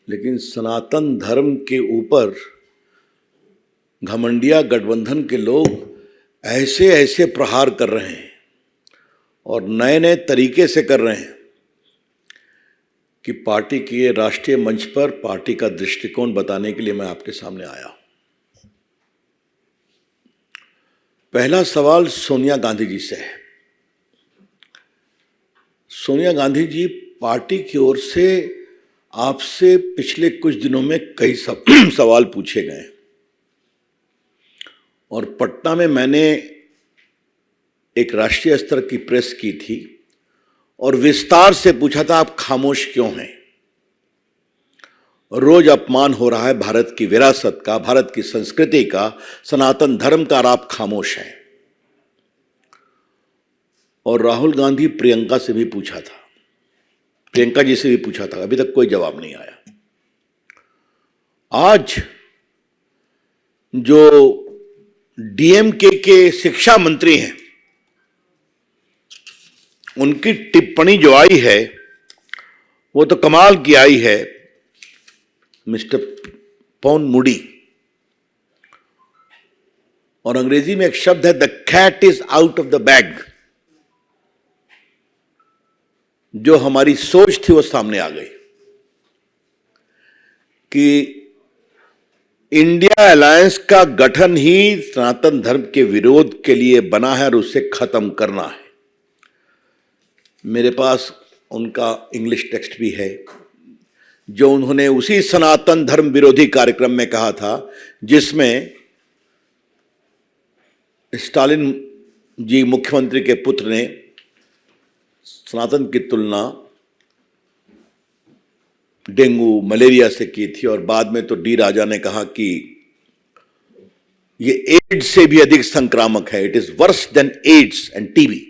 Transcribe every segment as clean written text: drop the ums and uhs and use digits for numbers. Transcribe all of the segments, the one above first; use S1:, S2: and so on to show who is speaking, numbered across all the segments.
S1: लेकिन सनातन धर्म के ऊपर घमंडिया गठबंधन के लोग ऐसे ऐसे प्रहार कर रहे हैं और नए नए तरीके से कर रहे हैं कि पार्टी के राष्ट्रीय मंच पर पार्टी का दृष्टिकोण बताने के लिए मैं आपके सामने आया। पहला सवाल सोनिया गांधी जी से है। सोनिया गांधी जी, पार्टी की ओर से आपसे पिछले कुछ दिनों में कई सवाल पूछे गए और पटना में मैंने एक राष्ट्रीय स्तर की प्रेस की थी और विस्तार से पूछा था, आप खामोश क्यों हैं? रोज अपमान हो रहा है भारत की विरासत का, भारत की संस्कृति का, सनातन धर्म का, और आप खामोश हैं। और राहुल गांधी प्रियंका से भी पूछा था, प्रियंका जी से भी पूछा था, अभी तक कोई जवाब नहीं आया। आज जो डीएमके के शिक्षा मंत्री हैं, उनकी टिप्पणी जो आई है वो तो कमाल की आई है। मिस्टर पॉन मूडी, और अंग्रेजी में एक शब्द है, the cat is out of the bag. जो हमारी सोच थी वो सामने आ गई कि इंडिया अलायंस का गठन ही सनातन धर्म के विरोध के लिए बना है और उसे खत्म करना है। मेरे पास उनका इंग्लिश टेक्स्ट भी है, जो उन्होंने उसी सनातन धर्म विरोधी कार्यक्रम में कहा था जिसमें स्टालिन जी मुख्यमंत्री के पुत्र ने सनातन की तुलना डेंगू मलेरिया से की थी, और बाद में तो डी राजा ने कहा कि ये एड्स से भी अधिक संक्रामक है, it is worse than AIDS and TB.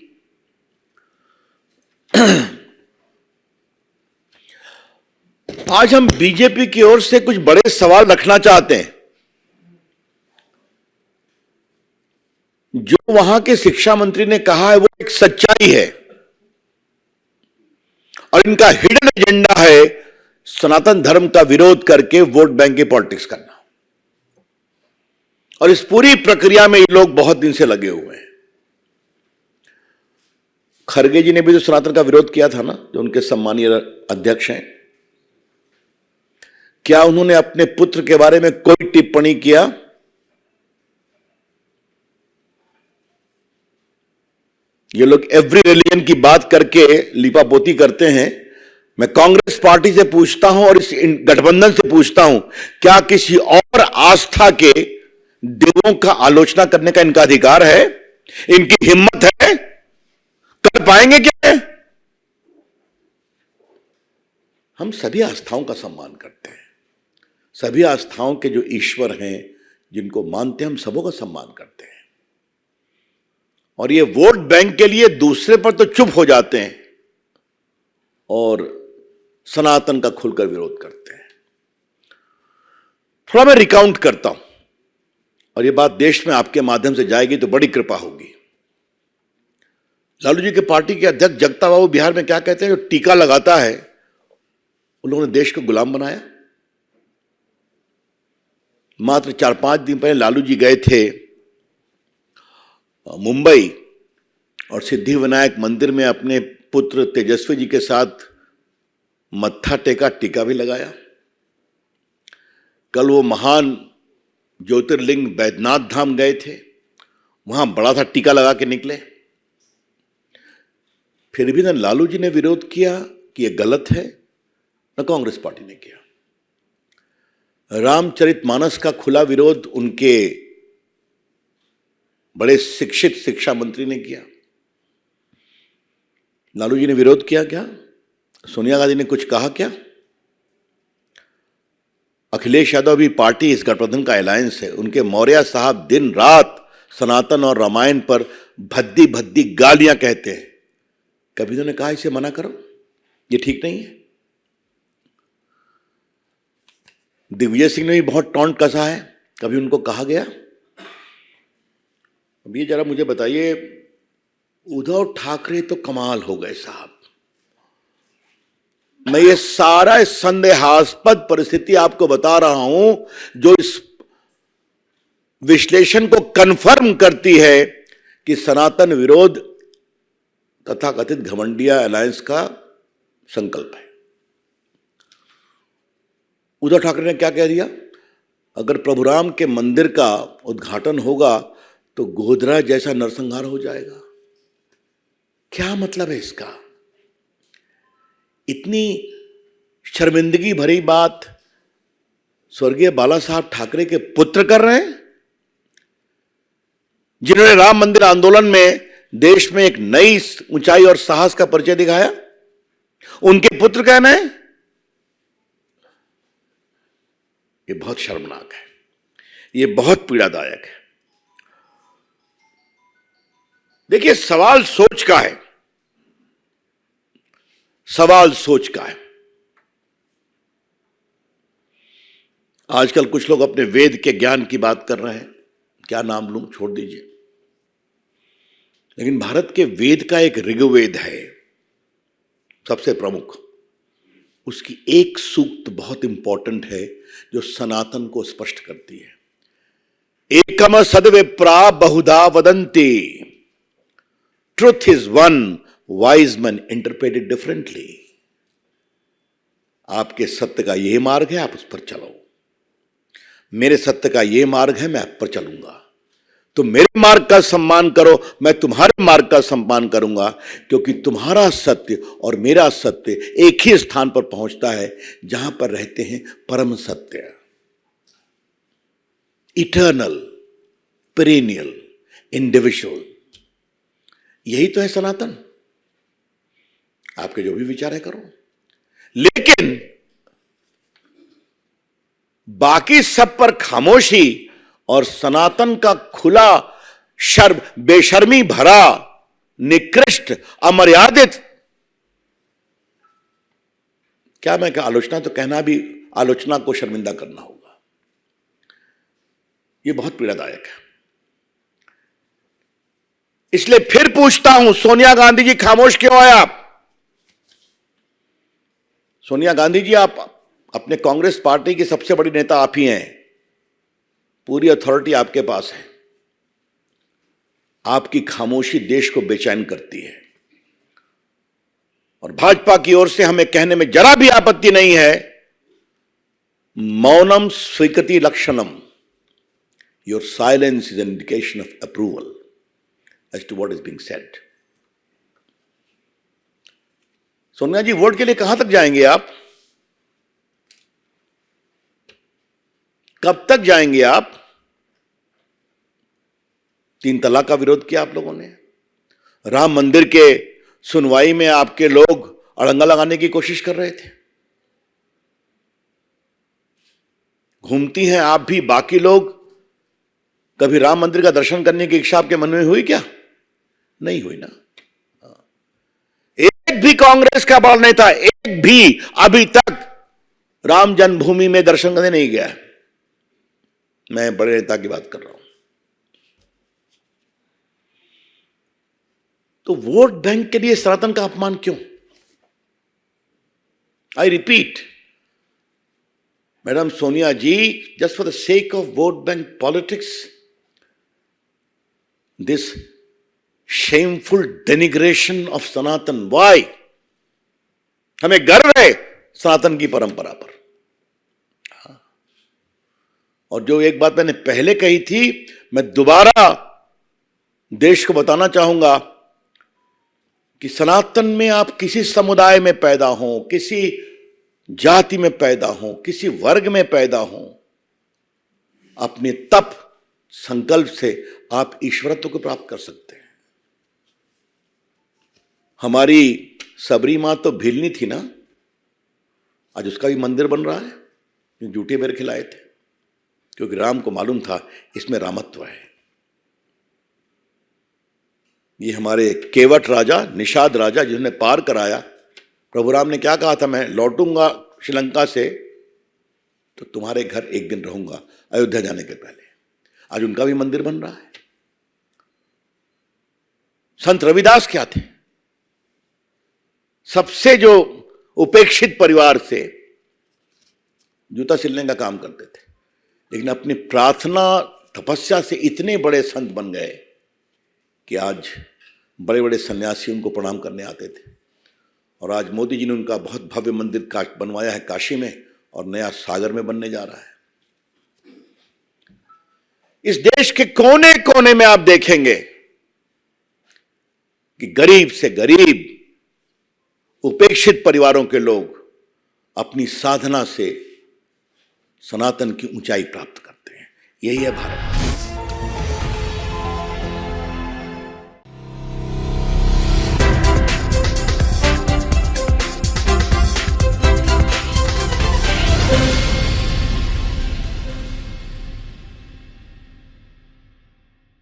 S1: आज हम बीजेपी की ओर से कुछ बड़े सवाल रखना चाहते हैं। जो वहां के शिक्षा मंत्री ने कहा है वो एक सच्चाई है, और इनका हिडन एजेंडा है सनातन धर्म का विरोध करके वोट बैंक की पॉलिटिक्स करना। और इस पूरी प्रक्रिया में ये लोग बहुत दिन से लगे हुए हैं। खरगे जी ने भी तो सनातन का विरोध किया था ना, जो उनके सम्मानीय अध्यक्ष हैं। क्या उन्होंने अपने पुत्र के बारे में कोई टिप्पणी किया? ये लोग एवरी रिलीजन की बात करके लिपापोती करते हैं। मैं कांग्रेस पार्टी से पूछता हूं और इस गठबंधन से पूछता हूं, क्या किसी और आस्था के देवों का आलोचना करने का इनका अधिकार है? इनकी हिम्मत है? कर पाएंगे क्या? हम सभी आस्थाओं का सम्मान करते हैं। सभी आस्थाओं के जो ईश्वर हैं, जिनको मानते हैं, हम सबों का सम्मान करते हैं। और ये वोट बैंक के लिए दूसरे पर तो चुप हो जाते हैं और सनातन का खुलकर विरोध करते हैं। थोड़ा मैं रिकाउंट करता हूं, और ये बात देश में आपके माध्यम से जाएगी तो बड़ी कृपा होगी। लालू जी के पार्टी के अध्यक्ष जगता बाबू बिहार में क्या कहते हैं, जो टीका लगाता है उन लोगों ने देश को गुलाम बनाया। मात्र 4-5 दिन पहले लालू जी गए थे मुंबई और सिद्धिविनायक मंदिर में अपने पुत्र तेजस्वी जी के साथ मत्था टेका, टीका भी लगाया। कल वो महान ज्योतिर्लिंग बैद्यनाथ धाम गए थे, वहां बड़ा सा टीका लगा के निकले। फिर भी न लालू जी ने विरोध किया कि यह गलत है, न कांग्रेस पार्टी ने किया। रामचरितमानस का खुला विरोध उनके बड़े शिक्षित शिक्षा मंत्री ने किया। लालू जी ने विरोध किया क्या? सोनिया गांधी ने कुछ कहा क्या? अखिलेश यादव भी पार्टी इस गठबंधन का अलायंस है। उनके मौर्य साहब दिन रात सनातन और रामायण पर भद्दी भद्दी गालियां कहते हैं। कभी उन्होंने कहा इसे मना करो, ये ठीक नहीं है? दिग्विजय सिंह ने भी बहुत टॉन्ट कसा है, कभी उनको कहा गया? अब ये जरा मुझे बताइए, उद्धव ठाकरे तो कमाल हो गए साहब। मैं ये सारा संदेहास्पद परिस्थिति आपको बता रहा हूं जो इस विश्लेषण को कंफर्म करती है कि सनातन विरोध तथाकथित घमंडिया अलायंस का संकल्प है। उद्धव ठाकरे ने क्या कह दिया, अगर प्रभु राम के मंदिर का उद्घाटन होगा तो गोधरा जैसा नरसंहार हो जाएगा। क्या मतलब है इसका? इतनी शर्मिंदगी भरी बात स्वर्गीय बाला साहब ठाकरे के पुत्र कर रहे हैं, जिन्होंने राम मंदिर आंदोलन में देश में एक नई ऊंचाई और साहस का परिचय दिखाया। उनके पुत्र कहना है, ये बहुत शर्मनाक है, ये बहुत पीड़ादायक है। देखिए, सवाल सोच का है, सवाल सोच का है। आजकल कुछ लोग अपने वेद के ज्ञान की बात कर रहे हैं, क्या नाम लूं, छोड़ दीजिए। लेकिन भारत के वेद का एक ऋग्वेद है सबसे प्रमुख, उसकी एक सूक्त बहुत इंपॉर्टेंट है जो सनातन को स्पष्ट करती है। एकम सद्विप्रा बहुधा वदन्ति, truth is one, wise man interpret it differently. आपके सत्य का यह मार्ग है, आप उस पर चलो। मेरे सत्य का यह मार्ग है, मैं आप पर चलूंगा। तो मेरे मार्ग का सम्मान करो, मैं तुम्हारे मार्ग का सम्मान करूंगा, क्योंकि तुम्हारा सत्य और मेरा सत्य एक ही स्थान पर पहुंचता है जहां पर रहते हैं परम सत्य, इटर्नल, पेरेनियल, इंडिविजुअल। यही तो है सनातन। आपके जो भी विचार है करो, लेकिन बाकी सब पर खामोशी और सनातन का खुला बेशर्मी भरा, निकृष्ट, अमर्यादित, क्या मैं आलोचना तो कहना भी आलोचना को शर्मिंदा करना होगा। यह बहुत पीड़ादायक है। इसलिए फिर पूछता हूं, सोनिया गांधी जी खामोश क्यों है आप? सोनिया गांधी जी, आप अपने कांग्रेस पार्टी की सबसे बड़ी नेता आप ही हैं, पूरी अथॉरिटी आपके पास है। आपकी खामोशी देश को बेचैन करती है। और भाजपा की ओर से हमें कहने में जरा भी आपत्ति नहीं है, मौनम स्वीकृति लक्षणम, your silence is an indication of approval as to what is being said. Sonia ji, vote के लिए कहां तक जाएंगे आप? कब तक जाएंगे आप? 3 तलाक का विरोध किया आप लोगों ने। राम मंदिर के सुनवाई में आपके लोग अड़ंगा लगाने की कोशिश कर रहे थे। घूमती हैं आप भी, बाकी लोग। कभी राम मंदिर का दर्शन करने की इच्छा आपके मन में हुई क्या? नहीं हुई ना। एक भी कांग्रेस का बड़ा नेता, एक भी अभी तक राम जन्मभूमि में दर्शन करने नहीं गया है। मैं बड़े नेता की बात कर रहा हूं। तो वोट बैंक के लिए सनातन का अपमान क्यों? I repeat, madam Sonia ji, just for the sake of vote bank politics, this shameful denigration of Sanatan, why? हमें गर्व है सनातन की परंपरा पर। और जो एक बात मैंने पहले कही थी, मैं दोबारा देश को बताना चाहूंगा कि सनातन में आप किसी समुदाय में पैदा हो, किसी जाति में पैदा हो, किसी वर्ग में पैदा हो, अपने तप संकल्प से आप ईश्वरत्व को प्राप्त कर सकते हैं। हमारी सबरी मां तो भीलनी थी ना, आज उसका भी मंदिर बन रहा है। जूठे बेर खिलाए थे, क्योंकि राम को मालूम था इसमें रामत्व है। ये हमारे केवट राजा, निषाद राजा, जिन्होंने पार कराया, प्रभु राम ने क्या कहा था, मैं लौटूंगा श्रीलंका से तो तुम्हारे घर एक दिन रहूंगा, अयोध्या जाने के पहले। आज उनका भी मंदिर बन रहा है। संत रविदास क्या थे? सबसे जो उपेक्षित परिवार से जूता सिलने का काम करते थे, लेकिन अपनी प्रार्थना तपस्या से इतने बड़े संत बन गए कि आज बड़े बड़े सन्यासी उनको प्रणाम करने आते थे। और आज मोदी जी ने उनका बहुत भव्य मंदिर बनवाया है काशी में, और नया सागर में बनने जा रहा है। इस देश के कोने कोने में आप देखेंगे कि गरीब से गरीब उपेक्षित परिवारों के लोग अपनी साधना से सनातन की ऊंचाई प्राप्त करते हैं। यही है भारत।